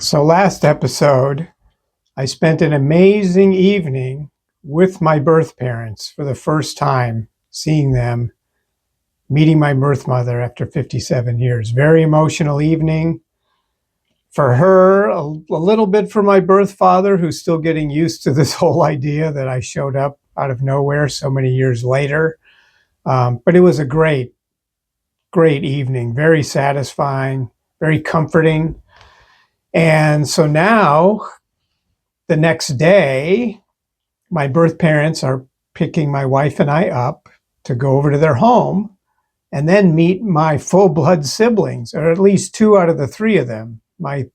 So last episode, I spent an amazing evening with my birth parents for the first time, seeing them, meeting my birth mother after 57 years. Very emotional evening for her, a little bit for my birth father, who's still getting used to this whole idea that I showed up out of nowhere so many years later. But it was a great, great evening, very satisfying, very comforting. And so now, the next day, my birth parents are picking my wife and I up to go over to their home and then meet my full-blood siblings, or at least two out of the three of them. My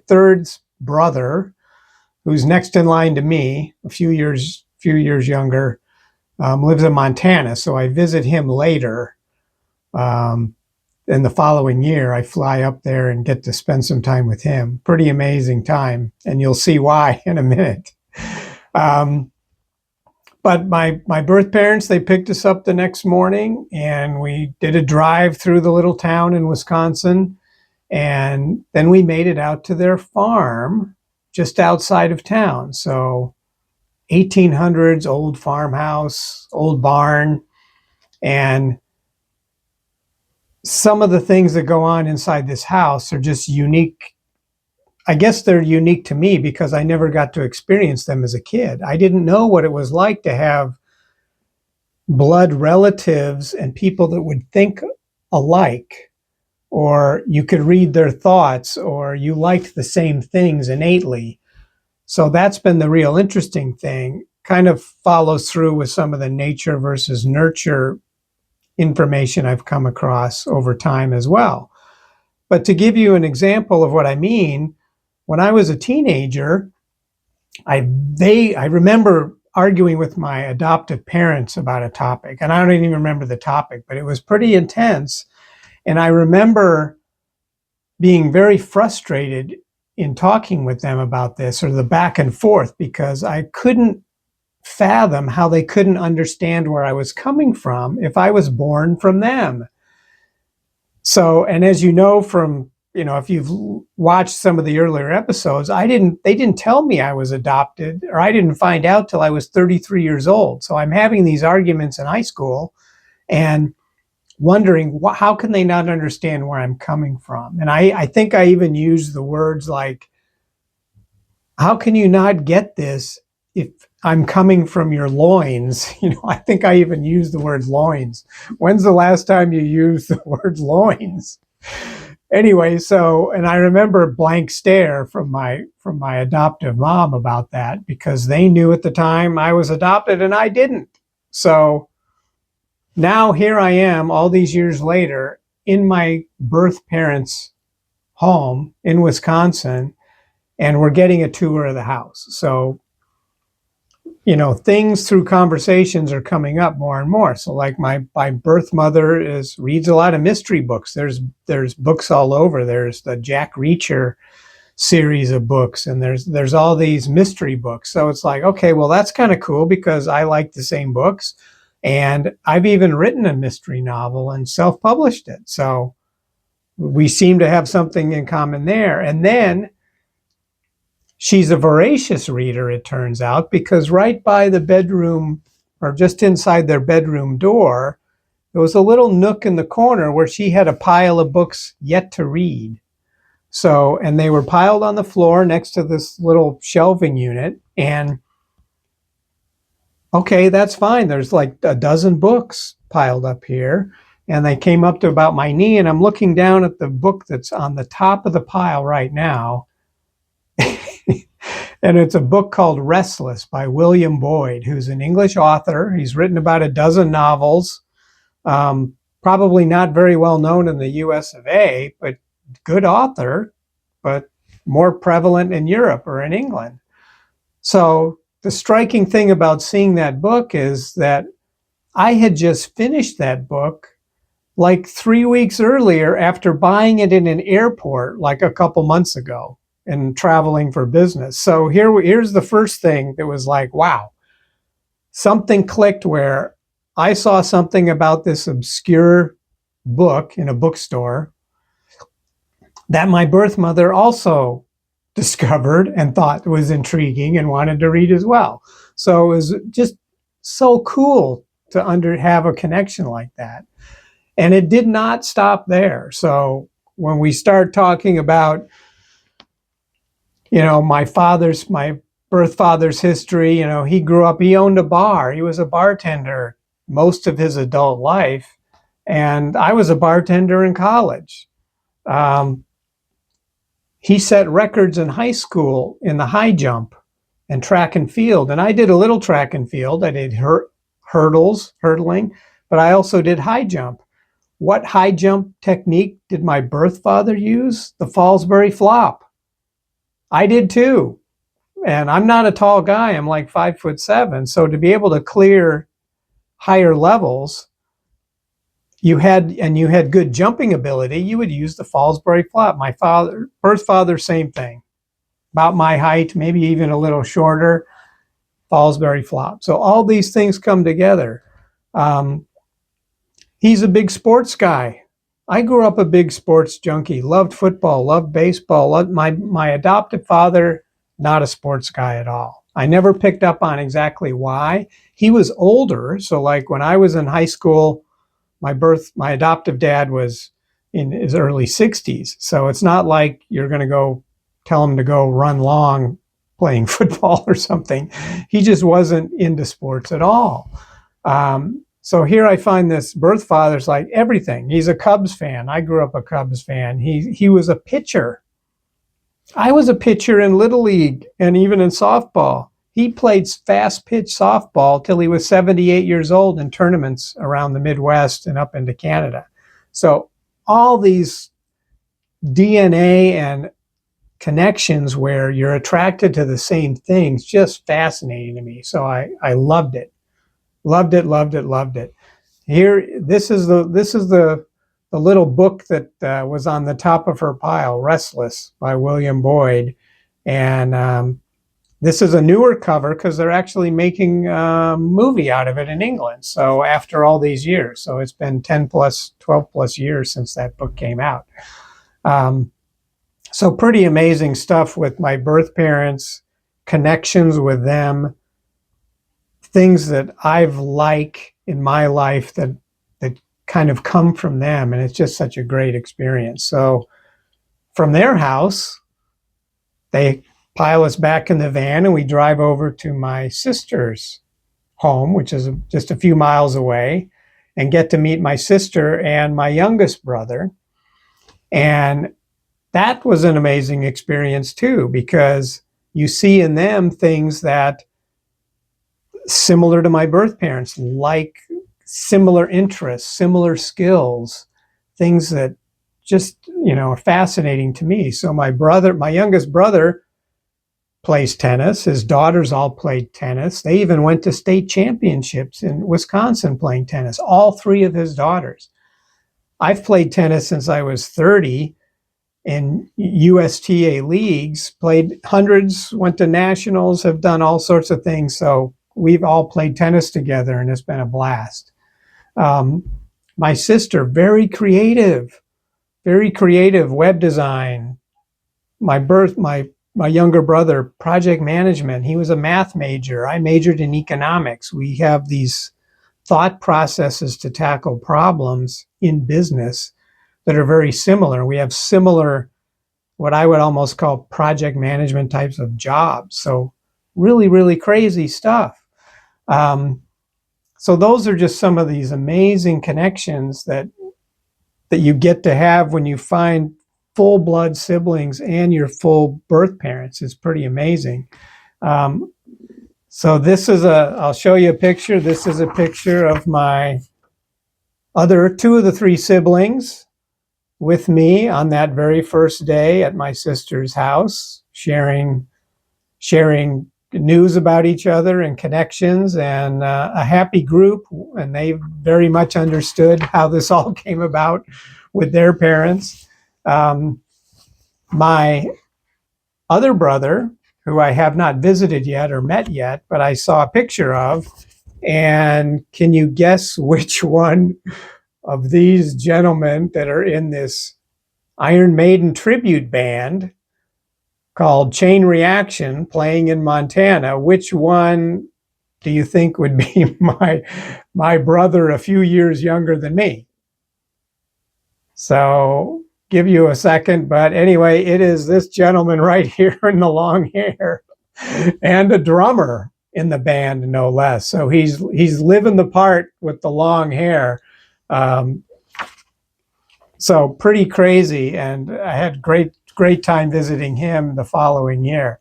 third brother, who's next in line to me, a few years younger, lives in Montana, so I visit him later. In the following year, I fly up there and get to spend some time with him. Pretty amazing time, and you'll see why in a minute. But my birth parents, they picked us up the next morning and we did a drive through the little town in Wisconsin. And then we made it out to their farm just outside of town. So 1800s, old farmhouse, old barn. And some of the things that go on inside this house are just unique. I guess they're unique to me because I never got to experience them as a kid. I didn't know what it was like to have blood relatives and people that would think alike, or you could read their thoughts, or you liked the same things innately. So that's been the real interesting thing. Kind of follows through with some of the nature versus nurture information I've come across over time as well. But to give you an example of what I mean, when I was a teenager, I remember arguing with my adoptive parents about a topic, and I don't even remember the topic, but it was pretty intense. And I remember being very frustrated in talking with them about this, or the back and forth, because I couldn't fathom how they couldn't understand where I was coming from if I was born from them. So, and as you know from, if you've watched some of the earlier episodes, they didn't tell me I was adopted, or I didn't find out till I was 33 years old. So I'm having these arguments in high school and wondering, how can they not understand where I'm coming from? And I think I even used the words like, how can you not get this if I'm coming from your loins? I think I even used the word loins. When's the last time you used the word loins? Anyway, and I remember a blank stare from my adoptive mom about that, because they knew at the time I was adopted and I didn't. So now here I am all these years later in my birth parents' home in Wisconsin, and we're getting a tour of the house. So, things through conversations are coming up more and more. So like my birth mother reads a lot of mystery books. There's books all over. There's the Jack Reacher series of books, and there's all these mystery books. So it's like, okay, well, that's kind of cool because I like the same books. And I've even written a mystery novel and self-published it. So we seem to have something in common there. And then she's a voracious reader, it turns out, because right by the bedroom, or just inside their bedroom door, there was a little nook in the corner where she had a pile of books yet to read. So, and they were piled on the floor next to this little shelving unit. And okay, that's fine. There's like a dozen books piled up here. And they came up to about my knee, and I'm looking down at the book that's on the top of the pile right now. And it's a book called Restless by William Boyd, who's an English author. He's written about a dozen novels, probably not very well known in the US of A, but good author, but more prevalent in Europe or in England. So the striking thing about seeing that book is that I had just finished that book like 3 weeks earlier after buying it in an airport like a couple months ago and traveling for business. So here's the first thing that was like, wow, something clicked where I saw something about this obscure book in a bookstore that my birth mother also discovered and thought was intriguing and wanted to read as well. So it was just so cool to have a connection like that. And it did not stop there. So when we start talking about, my birth father's history, he grew up, he owned a bar. He was a bartender most of his adult life. And I was a bartender in college. He set records in high school in the high jump and track and field. And I did a little track and field. I did hurdling, but I also did high jump. What high jump technique did my birth father use? The Fallsbury flop. I did too. And I'm not a tall guy. I'm like 5'7". So to be able to clear higher levels, you had good jumping ability, you would use the Fallsbury flop. My birth father, same thing. About my height, maybe even a little shorter, Fallsbury flop. So all these things come together. He's a big sports guy. I grew up a big sports junkie, loved football, loved baseball. My adoptive father, not a sports guy at all. I never picked up on exactly why. He was older, so like when I was in high school, my adoptive dad was in his early 60s. So it's not like you're going to go tell him to go run long playing football or something. He just wasn't into sports at all. So here I find this birth father's like everything. He's a Cubs fan. I grew up a Cubs fan. He was a pitcher. I was a pitcher in Little League and even in softball. He played fast pitch softball till he was 78 years old in tournaments around the Midwest and up into Canada. So all these DNA and connections where you're attracted to the same things, just fascinating to me. So I loved it. Loved it, loved it, loved it. Here, this is the little book that was on the top of her pile, Restless by William Boyd. And this is a newer cover because they're actually making a movie out of it in England. So after all these years, so it's been 10 plus, 12 plus years since that book came out. So pretty amazing stuff with my birth parents, connections with them, things that I've liked in my life that kind of come from them. And it's just such a great experience. So from their house, they pile us back in the van and we drive over to my sister's home, which is just a few miles away, and get to meet my sister and my youngest brother. And that was an amazing experience too, because you see in them things that similar to my birth parents, like similar interests, similar skills, things that just, are fascinating to me. So my youngest brother plays tennis. His daughters all played tennis. They even went to state championships in Wisconsin playing tennis, all three of his daughters. I've played tennis since I was 30 in USTA leagues, played hundreds, went to nationals, have done all sorts of things. So we've all played tennis together and it's been a blast. My sister, very creative web design. My younger brother, project management. He was a math major. I majored in economics. We have these thought processes to tackle problems in business that are very similar. We have similar, what I would almost call project management types of jobs. So really, really crazy stuff. So those are just some of these amazing connections that you get to have when you find full blood siblings and your full birth parents. Is pretty amazing. So I'll show you a picture. This is a picture of my other two of the three siblings with me on that very first day at my sister's house, sharing news about each other and connections, and a happy group. And they very much understood how this all came about with their parents. My other brother, who I have not visited yet or met yet, but I saw a picture of, and can you guess which one of these gentlemen that are in this Iron Maiden tribute band called Chain Reaction, playing in Montana. Which one do you think would be my brother a few years younger than me? So give you a second, but anyway, it is this gentleman right here in the long hair and a drummer in the band, no less. So he's living the part with the long hair. So pretty crazy, and I had great time visiting him the following year.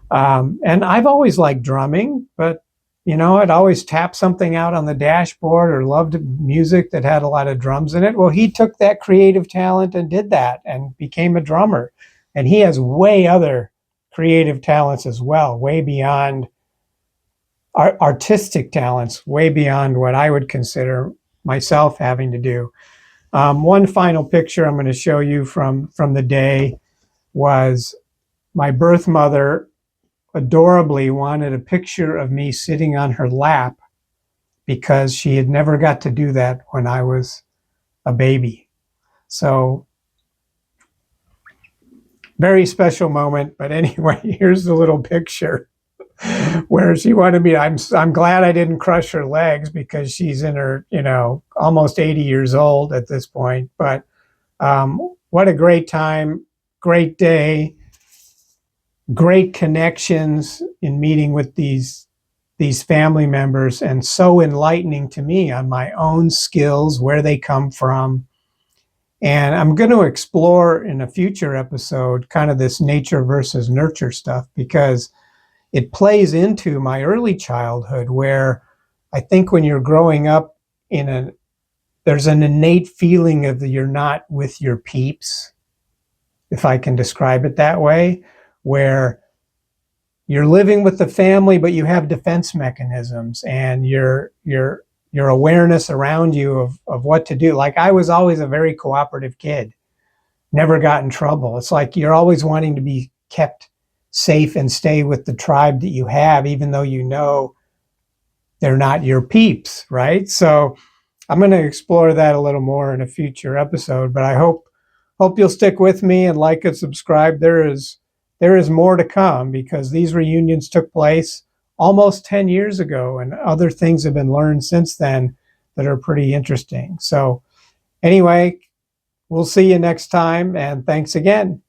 And I've always liked drumming, but I'd always tap something out on the dashboard or loved music that had a lot of drums in it. Well, he took that creative talent and did that and became a drummer. And he has way other creative talents as well, way beyond artistic talents, way beyond what I would consider myself having to do. One final picture I'm going to show you from the day was my birth mother adorably wanted a picture of me sitting on her lap because she had never got to do that when I was a baby. So very special moment. But anyway, here's the little picture where she wanted me. I'm glad I didn't crush her legs because she's in her, almost 80 years old at this point. But what a great time, great day. Great connections in meeting with these family members, and so enlightening to me on my own skills, where they come from. And I'm going to explore in a future episode kind of this nature versus nurture stuff, because it plays into my early childhood, where I think when you're growing up there's an innate feeling of that you're not with your peeps, if I can describe it that way, where you're living with the family, but you have defense mechanisms and your awareness around you of what to do. Like, I was always a very cooperative kid, never got in trouble. It's like you're always wanting to be kept safe and stay with the tribe that you have, even though they're not your peeps, right? So I'm going to explore that a little more in a future episode, but I hope you'll stick with me and like and subscribe. There is more to come, because these reunions took place almost 10 years ago, and other things have been learned since then that are pretty interesting. So anyway, we'll see you next time, and thanks again.